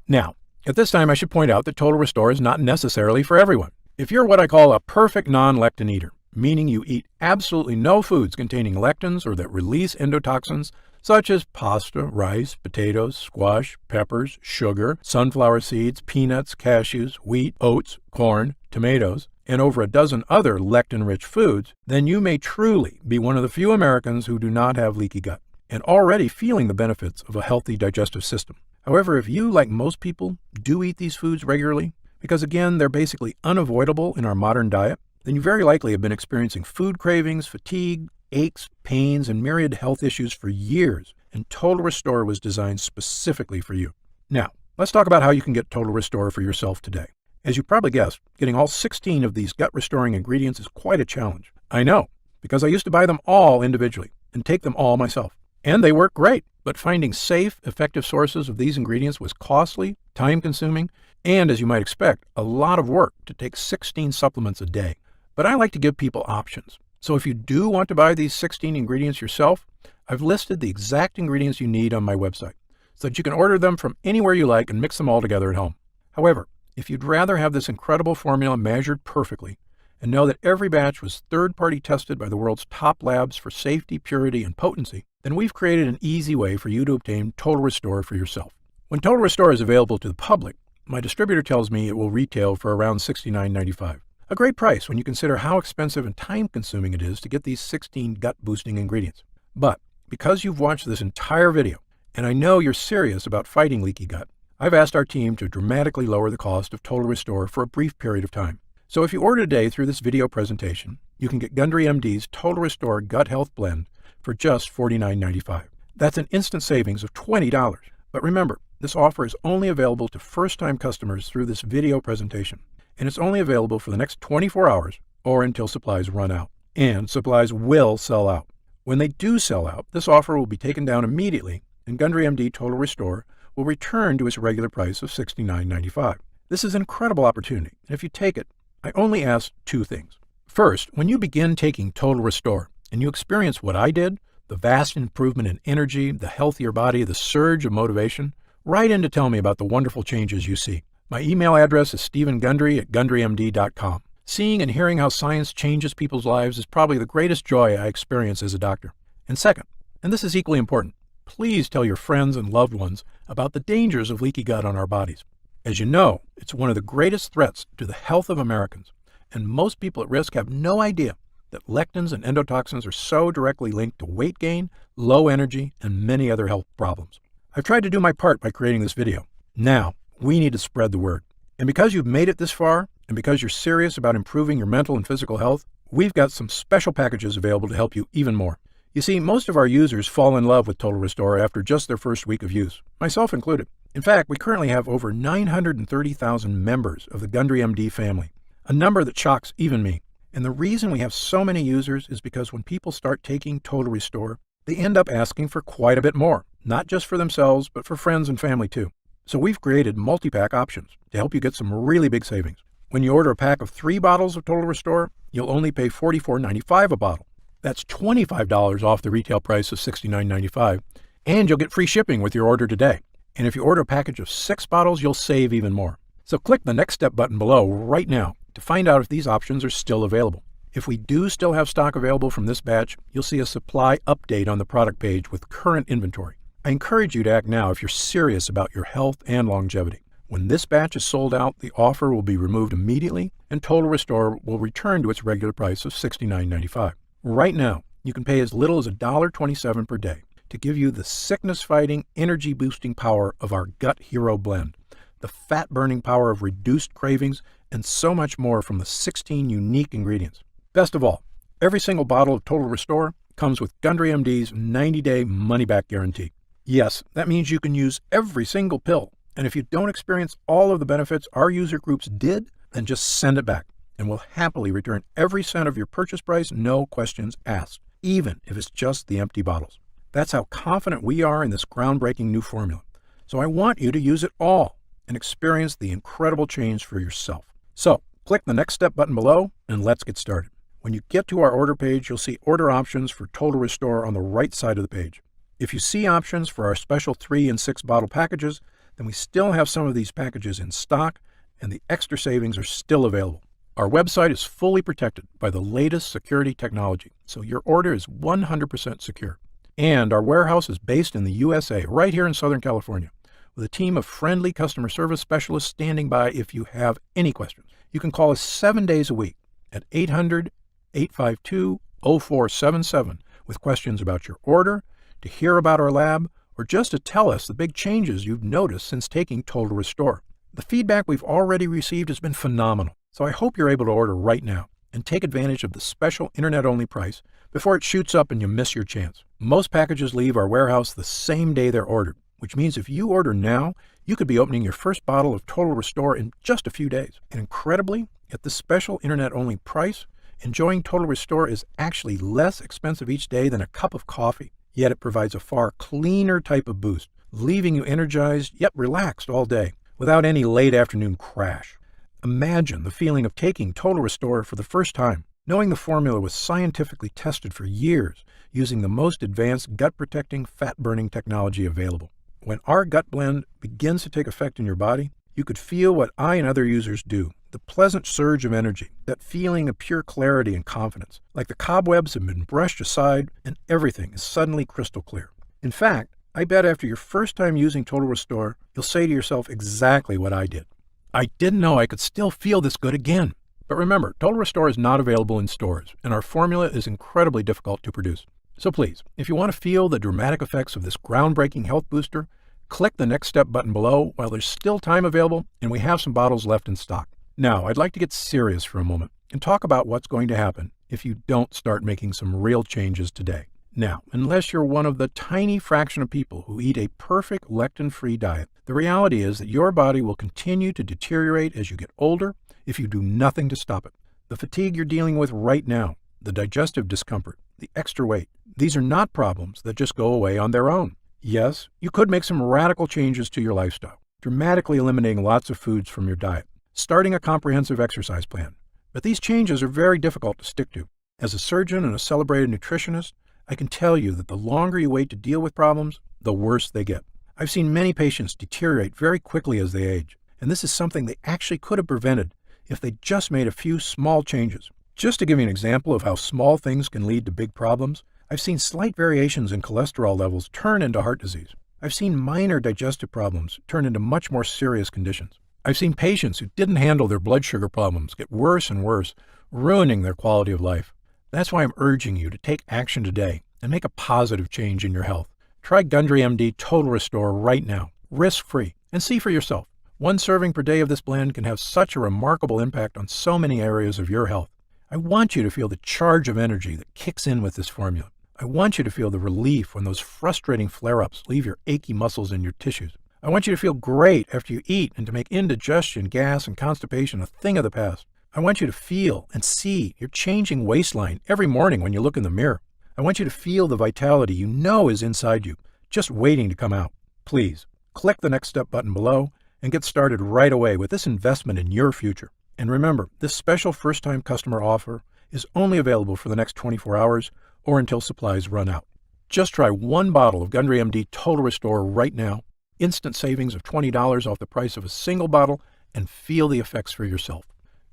Now, at this time, I should point out that Total Restore is not necessarily for everyone. If you're what I call a perfect non-lectin eater, meaning you eat absolutely no foods containing lectins or that release endotoxins, such as pasta, rice, potatoes, squash, peppers, sugar, sunflower seeds, peanuts, cashews, wheat, oats, corn, tomatoes, and over a dozen other lectin-rich foods, then you may truly be one of the few Americans who do not have leaky gut and already feeling the benefits of a healthy digestive system. However, if you, like most people, do eat these foods regularly, because again, they're basically unavoidable in our modern diet, then you very likely have been experiencing food cravings, fatigue, aches, pains, and myriad health issues for years, and Total Restore was designed specifically for you. Now, let's talk about how you can get Total Restore for yourself today. As you probably guessed, getting all 16 of these gut-restoring ingredients is quite a challenge. I know, because I used to buy them all individually and take them all myself. And they work great, but finding safe, effective sources of these ingredients was costly, time-consuming, and, as you might expect, a lot of work to take 16 supplements a day. But I like to give people options. So if you do want to buy these 16 ingredients yourself, I've listed the exact ingredients you need on my website, so that you can order them from anywhere you like and mix them all together at home. However, if you'd rather have this incredible formula measured perfectly and know that every batch was third-party tested by the world's top labs for safety, purity, and potency, then we've created an easy way for you to obtain Total Restore for yourself. When Total Restore is available to the public, my distributor tells me it will retail for around $69.95. A great price when you consider how expensive and time-consuming it is to get these 16 gut-boosting ingredients. But because you've watched this entire video, and I know you're serious about fighting leaky gut, I've asked our team to dramatically lower the cost of Total Restore for a brief period of time. So if you order today through this video presentation, you can get Gundry MD's Total Restore Gut Health Blend for just $49.95. That's an instant savings of $20. But remember, this offer is only available to first-time customers through this video presentation, and it's only available for the next 24 hours or until supplies run out. And supplies will sell out. When they do sell out, this offer will be taken down immediately, and Gundry MD Total Restore will return to its regular price of $69.95. This is an incredible opportunity, and if you take it, I only ask two things. First, when you begin taking Total Restore and you experience what I did, the vast improvement in energy, the healthier body, the surge of motivation, write in to tell me about the wonderful changes you see. My email address is stephengundry@gundrymd.com. Seeing and hearing how science changes people's lives is probably the greatest joy I experience as a doctor. And second, and this is equally important, please tell your friends and loved ones about the dangers of leaky gut on our bodies. As you know, it's one of the greatest threats to the health of Americans, and most people at risk have no idea that lectins and endotoxins are so directly linked to weight gain, low energy, and many other health problems. I've tried to do my part by creating this video. Now, we need to spread the word. And because you've made it this far, and because you're serious about improving your mental and physical health, we've got some special packages available to help you even more. You see, most of our users fall in love with Total Restore after just their first week of use, myself included. In fact, we currently have over 930,000 members of the Gundry MD family, a number that shocks even me. And the reason we have so many users is because when people start taking Total Restore, they end up asking for quite a bit more, not just for themselves, but for friends and family too. So we've created multi-pack options to help you get some really big savings. When you order a pack of 3 bottles of Total Restore, you'll only pay $44.95 a bottle. That's $25 off the retail price of $69.95, and you'll get free shipping with your order today. And if you order a package of 6 bottles, you'll save even more. So click the Next Step button below right now to find out if these options are still available. If we do still have stock available from this batch, you'll see a supply update on the product page with current inventory. I encourage you to act now if you're serious about your health and longevity. When this batch is sold out, the offer will be removed immediately, and Total Restore will return to its regular price of $69.95. Right now, you can pay as little as $1.27 per day to give you the sickness-fighting, energy-boosting power of our Gut Hero blend, the fat-burning power of reduced cravings, and so much more from the 16 unique ingredients. Best of all, every single bottle of Total Restore comes with Gundry MD's 90-day money-back guarantee. Yes, that means you can use every single pill, and if you don't experience all of the benefits our user groups did, then just send it back, and we'll happily return every cent of your purchase price, no questions asked, even if it's just the empty bottles. That's how confident we are in this groundbreaking new formula. So I want you to use it all and experience the incredible change for yourself. So click the Next Step button below and let's get started. When you get to our order page, you'll see order options for Total Restore on the right side of the page. If you see options for our special 3 and 6 bottle packages, then we still have some of these packages in stock and the extra savings are still available. Our website is fully protected by the latest security technology, so your order is 100% secure. And our warehouse is based in the USA, right here in Southern California, with a team of friendly customer service specialists standing by if you have any questions. You can call us 7 days a week at 800-852-0477 with questions about your order, to hear about our lab, or just to tell us the big changes you've noticed since taking Total Restore. The feedback we've already received has been phenomenal, so I hope you're able to order right now and take advantage of the special internet-only price before it shoots up and you miss your chance. Most packages leave our warehouse the same day they're ordered, which means if you order now, you could be opening your first bottle of Total Restore in just a few days. And incredibly, at this special internet-only price, enjoying Total Restore is actually less expensive each day than a cup of coffee, yet it provides a far cleaner type of boost, leaving you energized yet relaxed all day without any late afternoon crash. Imagine the feeling of taking Total Restore for the first time, knowing the formula was scientifically tested for years using the most advanced gut-protecting, fat-burning technology available. When our gut blend begins to take effect in your body, you could feel what I and other users do, the pleasant surge of energy, that feeling of pure clarity and confidence, like the cobwebs have been brushed aside and everything is suddenly crystal clear. In fact, I bet after your first time using Total Restore, you'll say to yourself exactly what I did. I didn't know I could still feel this good again. But remember, Total Restore is not available in stores, and our formula is incredibly difficult to produce. So please, if you want to feel the dramatic effects of this groundbreaking health booster, click the Next Step button below while there's still time available and we have some bottles left in stock. Now, I'd like to get serious for a moment and talk about what's going to happen if you don't start making some real changes today. Now, unless you're one of the tiny fraction of people who eat a perfect lectin-free diet, the reality is that your body will continue to deteriorate as you get older if you do nothing to stop it. The fatigue you're dealing with right now, the digestive discomfort, the extra weight, these are not problems that just go away on their own. Yes, you could make some radical changes to your lifestyle, dramatically eliminating lots of foods from your diet, starting a comprehensive exercise plan. But these changes are very difficult to stick to. As a surgeon and a celebrated nutritionist, I can tell you that the longer you wait to deal with problems, the worse they get. I've seen many patients deteriorate very quickly as they age, and this is something they actually could have prevented if they just made a few small changes. Just to give you an example of how small things can lead to big problems, I've seen slight variations in cholesterol levels turn into heart disease. I've seen minor digestive problems turn into much more serious conditions. I've seen patients who didn't handle their blood sugar problems get worse and worse, ruining their quality of life. That's why I'm urging you to take action today and make a positive change in your health. Try Gundry MD Total Restore right now, risk-free, and see for yourself. 1 serving per day of this blend can have such a remarkable impact on so many areas of your health. I want you to feel the charge of energy that kicks in with this formula. I want you to feel the relief when those frustrating flare-ups leave your achy muscles in your tissues. I want you to feel great after you eat and to make indigestion, gas, and constipation a thing of the past. I want you to feel and see your changing waistline every morning when you look in the mirror. I want you to feel the vitality you know is inside you, just waiting to come out. Please, click the Next Step button below and get started right away with this investment in your future. And remember, this special first-time customer offer is only available for the next 24 hours or until supplies run out. Just try one bottle of Gundry MD Total Restore right now, instant savings of $20 off the price of a single bottle, and feel the effects for yourself.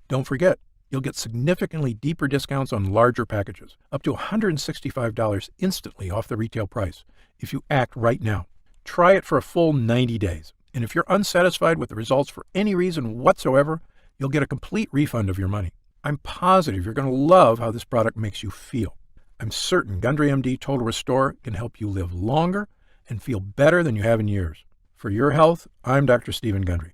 Don't forget, you'll get significantly deeper discounts on larger packages, up to $165 instantly off the retail price, if you act right now. Try it for a full 90 days, and if you're unsatisfied with the results for any reason whatsoever, you'll get a complete refund of your money. I'm positive you're going to love how this product makes you feel. I'm certain Gundry MD Total Restore can help you live longer and feel better than you have in years. For your health, I'm Dr. Stephen Gundry.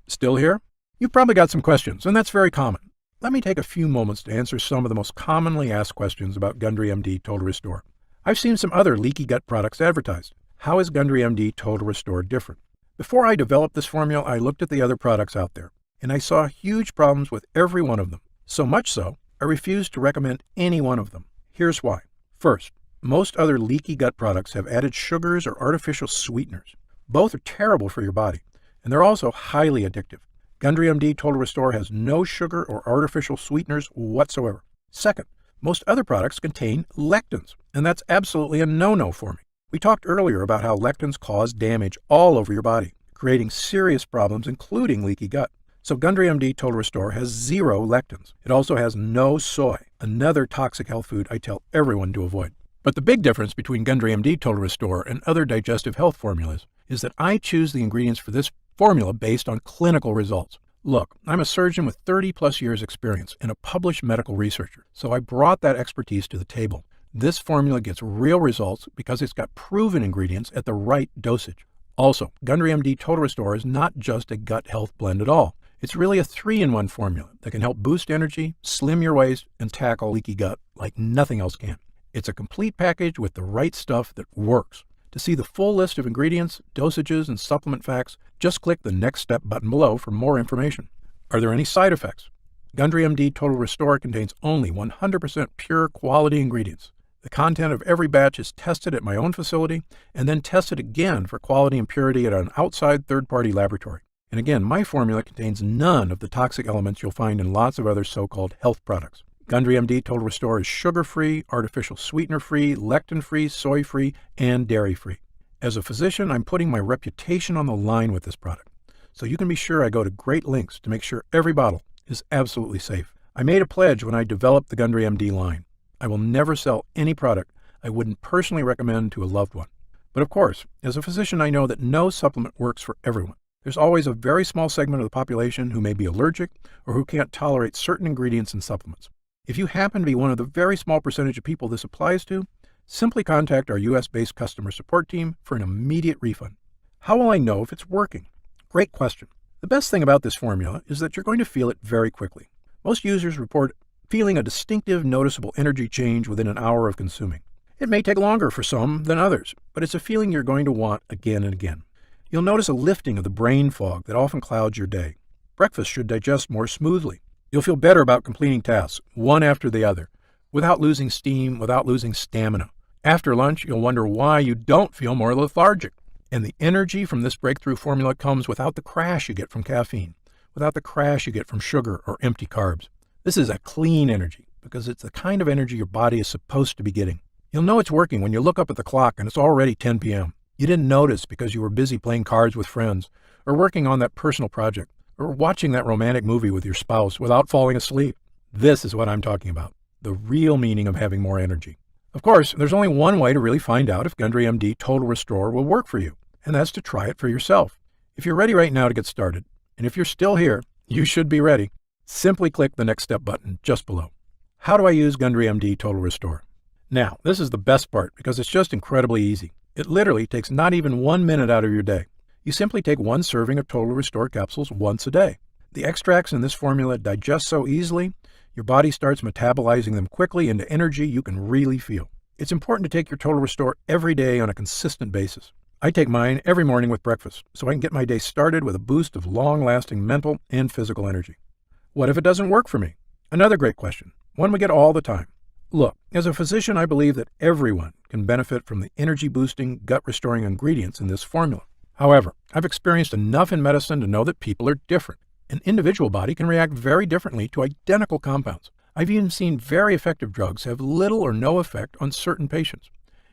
Still here? You've probably got some questions, and that's very common. Let me take a few moments to answer some of the most commonly asked questions about Gundry MD Total Restore. I've seen some other leaky gut products advertised. How is Gundry MD Total Restore different? Before I developed this formula, I looked at the other products out there, and I saw huge problems with every one of them. So much so, I refused to recommend any one of them. Here's why. First, most other leaky gut products have added sugars or artificial sweeteners. Both are terrible for your body, and they're also highly addictive. Gundry MD Total Restore has no sugar or artificial sweeteners whatsoever. Second, most other products contain lectins, and that's absolutely a no-no for me. We talked earlier about how lectins cause damage all over your body, creating serious problems, including leaky gut. So Gundry MD Total Restore has 0 lectins. It also has no soy, another toxic health food I tell everyone to avoid. But the big difference between Gundry MD Total Restore and other digestive health formulas is that I choose the ingredients for this formula based on clinical results. Look, I'm a surgeon with 30+ years experience and a published medical researcher, so I brought that expertise to the table. This formula gets real results because it's got proven ingredients at the right dosage. Also, Gundry MD Total Restore is not just a gut health blend at all. It's really a 3-in-1 formula that can help boost energy, slim your waist, and tackle leaky gut like nothing else can. It's a complete package with the right stuff that works. To see the full list of ingredients, dosages, and supplement facts, just click the Next Step button below for more information. Are there any side effects? Gundry MD Total Restore contains only 100% pure quality ingredients. The content of every batch is tested at my own facility and then tested again for quality and purity at an outside third-party laboratory. And again, my formula contains none of the toxic elements you'll find in lots of other so-called health products. Gundry MD Total Restore is sugar-free, artificial sweetener-free, lectin-free, soy-free, and dairy-free. As a physician, I'm putting my reputation on the line with this product, so you can be sure I go to great lengths to make sure every bottle is absolutely safe. I made a pledge when I developed the Gundry MD line. I will never sell any product I wouldn't personally recommend to a loved one. But of course, as a physician, I know that no supplement works for everyone. There's always a very small segment of the population who may be allergic or who can't tolerate certain ingredients in supplements. If you happen to be one of the very small percentage of people this applies to, simply contact our US-based customer support team for an immediate refund. How will I know if it's working? Great question. The best thing about this formula is that you're going to feel it very quickly. Most users report feeling a distinctive, noticeable energy change within an hour of consuming. It may take longer for some than others, but it's a feeling you're going to want again and again. You'll notice a lifting of the brain fog that often clouds your day. Breakfast should digest more smoothly. You'll feel better about completing tasks, one after the other, without losing steam, without losing stamina. After lunch, you'll wonder why you don't feel more lethargic. And the energy from this breakthrough formula comes without the crash you get from caffeine, without the crash you get from sugar or empty carbs. This is a clean energy because it's the kind of energy your body is supposed to be getting. You'll know it's working when you look up at the clock and it's already 10 p.m. You didn't notice because you were busy playing cards with friends or working on that personal project or watching that romantic movie with your spouse without falling asleep. This is what I'm talking about, the real meaning of having more energy. Of course, there's only one way to really find out if Gundry MD Total Restore will work for you, and that's to try it for yourself. If you're ready right now to get started, and if you're still here, you should be ready. Simply click the Next Step button just below. How do I use Gundry MD Total Restore? Now, this is the best part because it's just incredibly easy. It literally takes not even 1 minute out of your day. You simply take 1 serving of Total Restore capsules once a day. The extracts in this formula digest so easily, your body starts metabolizing them quickly into energy you can really feel. It's important to take your Total Restore every day on a consistent basis. I take mine every morning with breakfast, so I can get my day started with a boost of long-lasting mental and physical energy. What if it doesn't work for me? Another great question, one we get all the time. Look, as a physician, I believe that everyone can benefit from the energy-boosting, gut-restoring ingredients in this formula. However, I've experienced enough in medicine to know that people are different. An individual body can react very differently to identical compounds. I've even seen very effective drugs have little or no effect on certain patients.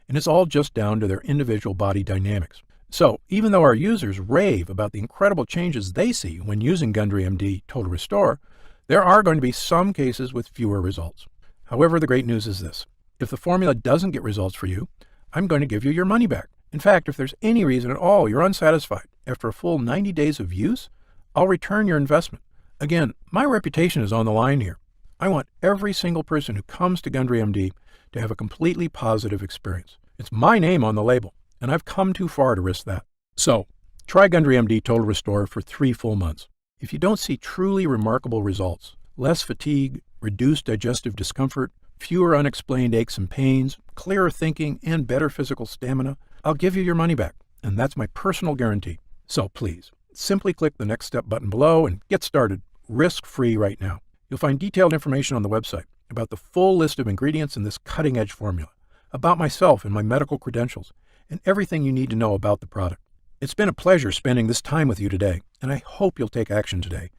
And it's all just down to their individual body dynamics. So, even though our users rave about the incredible changes they see when using Gundry MD Total Restore, there are going to be some cases with fewer results. However, the great news is this. If the formula doesn't get results for you, I'm going to give you your money back. In fact, if there's any reason at all you're unsatisfied after a full 90 days of use, I'll return your investment. Again, my reputation is on the line here. I want every single person who comes to Gundry MD to have a completely positive experience. It's my name on the label, and I've come too far to risk that. So, try Gundry MD Total Restore for 3 full months. If you don't see truly remarkable results, less fatigue, reduced digestive discomfort, fewer unexplained aches and pains, clearer thinking, and better physical stamina, I'll give you your money back, and that's my personal guarantee. So please, simply click the Next Step button below and get started risk-free right now. You'll find detailed information on the website about the full list of ingredients in this cutting-edge formula, about myself and my medical credentials, and everything you need to know about the product. It's been a pleasure spending this time with you today, and I hope you'll take action today.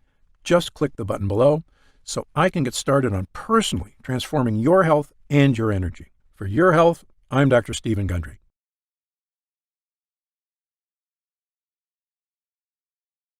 Just click the button below so I can get started on personally transforming your health and your energy. For your health, I'm Dr. Stephen Gundry.